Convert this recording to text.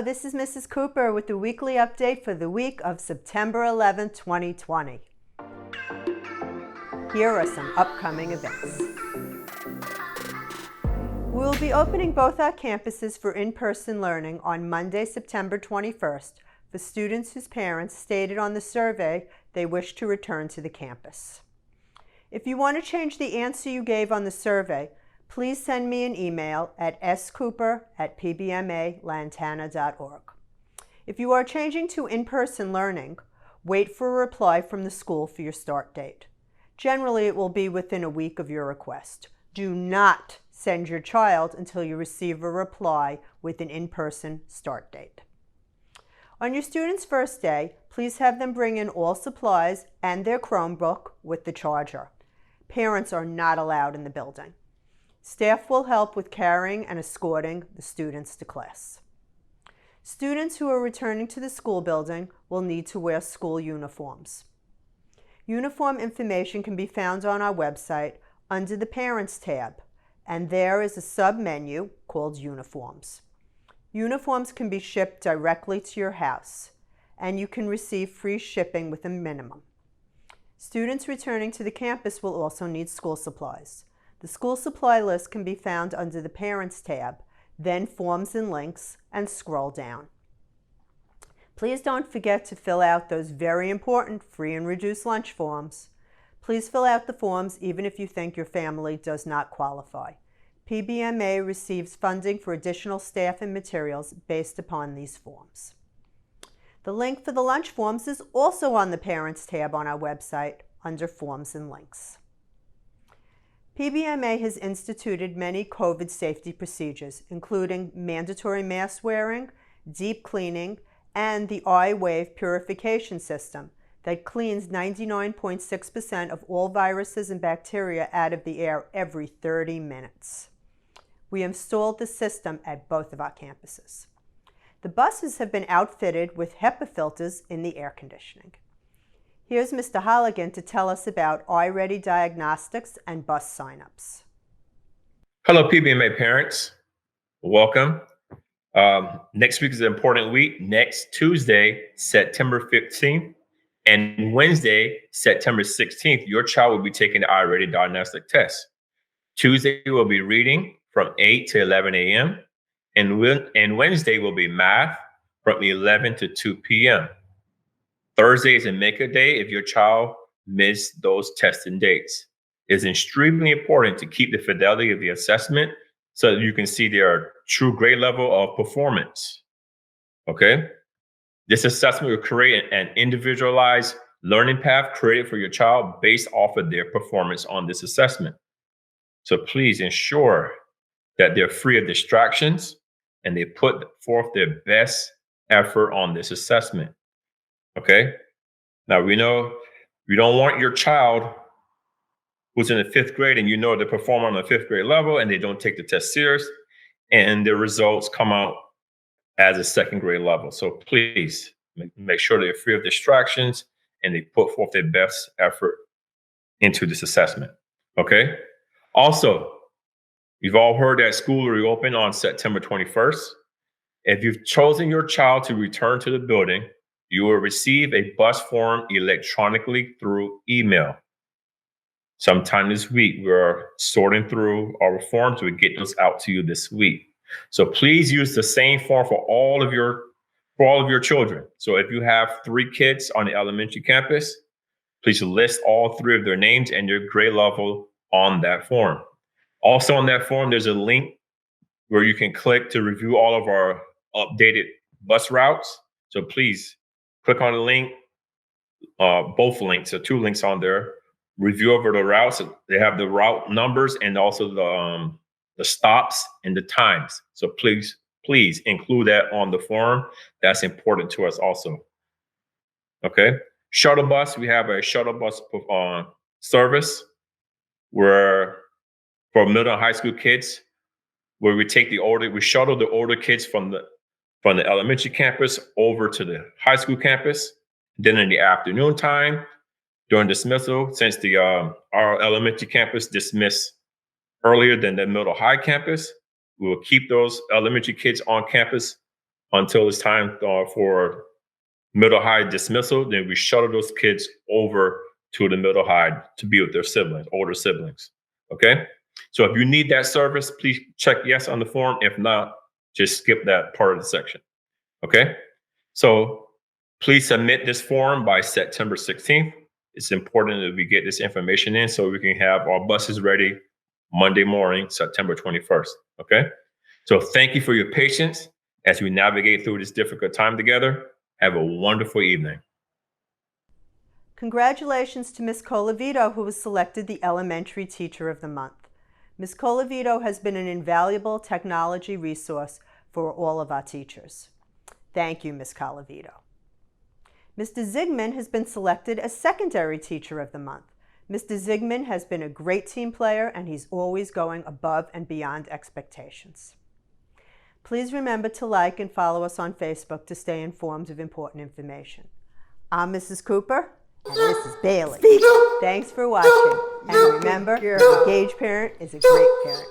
Hello, this is Mrs. Cooper with the weekly update for the week of September 11, 2020. Here are some upcoming events. We will be opening both our campuses for in-person learning on Monday, September 21st for students whose parents stated on the survey they wish to return to the campus. If you want to change the answer you gave on the survey, please send me an email at scooper@pbmalantana.org. If you are changing to in-person learning, wait for a reply from the school for your start date. Generally, it will be within a week of your request. Do not send your child until you receive a reply with an in-person start date. On your student's first day, please have them bring in all supplies and their Chromebook with the charger. Parents are not allowed in the building. Staff will help with carrying and escorting the students to class. Students who are returning to the school building will need to wear school uniforms. Uniform information can be found on our website under the Parents tab, and there is a sub-menu called Uniforms. Uniforms can be shipped directly to your house, and you can receive free shipping with a minimum. Students returning to the campus will also need school supplies. The school supply list can be found under the Parents tab, then Forms and Links, and scroll down. Please don't forget to fill out those very important free and reduced lunch forms. Please fill out the forms even if you think your family does not qualify. PBMA receives funding for additional staff and materials based upon these forms. The link for the lunch forms is also on the Parents tab on our website under Forms and Links. PBMA has instituted many COVID safety procedures, including mandatory mask wearing, deep cleaning, and the iWave purification system that cleans 99.6% of all viruses and bacteria out of the air every 30 minutes. We installed the system at both of our campuses. The buses have been outfitted with HEPA filters in the air conditioning. Here's Mr. Holligan to tell us about iReady diagnostics and bus signups. Hello, PBMA parents. Welcome. Next week is an important week. Next Tuesday, September 15th, and Wednesday, September 16th, your child will be taking the iReady diagnostic test. Tuesday will be reading from 8 to 11 a.m., and Wednesday will be math from 11 to 2 p.m. Thursday is a make-a day if your child missed those testing dates. It's extremely important to keep the fidelity of the assessment so that you can see their true grade level of performance. Okay? This assessment will create an individualized learning path created for your child based off of their performance on this assessment. So please ensure that they're free of distractions and they put forth their best effort on this assessment. Okay? Now, we know you don't want your child who's in the 5th grade and you know they perform on the 5th grade level and they don't take the test serious and the results come out as a 2nd grade level. So please make sure they're free of distractions and they put forth their best effort into this assessment. Okay? Also, you've all heard that school will reopen on September 21st. If you've chosen your child to return to the building, you will receive a bus form electronically through email. Sometime this week, we're sorting through our forms. We'll get those out to you this week. So please use the same form for all of your children. So if you have 3 kids on the elementary campus, please list all 3 of their names and their grade level on that form. Also on that form, there's a link where you can click to review all of our updated bus routes. So please click on the link, both links, so 2 links on there. Review over the routes. They have the route numbers and also the stops and the times. So please include that on the form. That's important to us also. Okay. Shuttle bus. We have a shuttle bus service where for middle and high school kids, where we shuttle the older kids from the elementary campus over to the high school campus. Then in the afternoon time, during dismissal, since our elementary campus dismissed earlier than the middle high campus, we will keep those elementary kids on campus until it's time for middle high dismissal. Then we shuttle those kids over to the middle high to be with their siblings, older siblings. Okay. So if you need that service, please check yes on the form. If not, just skip that part of the section. Okay. So please submit this form by September 16th. It's important that we get this information in so we can have our buses ready Monday morning, September 21st. Okay. So thank you for your patience as we navigate through this difficult time together. Have a wonderful evening. Congratulations to Ms. Colavito, who was selected the Elementary Teacher of the Month. Ms. Colavito has been an invaluable technology resource for all of our teachers. Thank you, Ms. Colavito. Mr. Zigman has been selected as Secondary Teacher of the Month. Mr. Zigman has been a great team player, and he's always going above and beyond expectations. Please remember to like and follow us on Facebook to stay informed of important information. I'm Mrs. Cooper, and this is Bailey. Thanks for watching, and remember, an engaged parent is a great parent.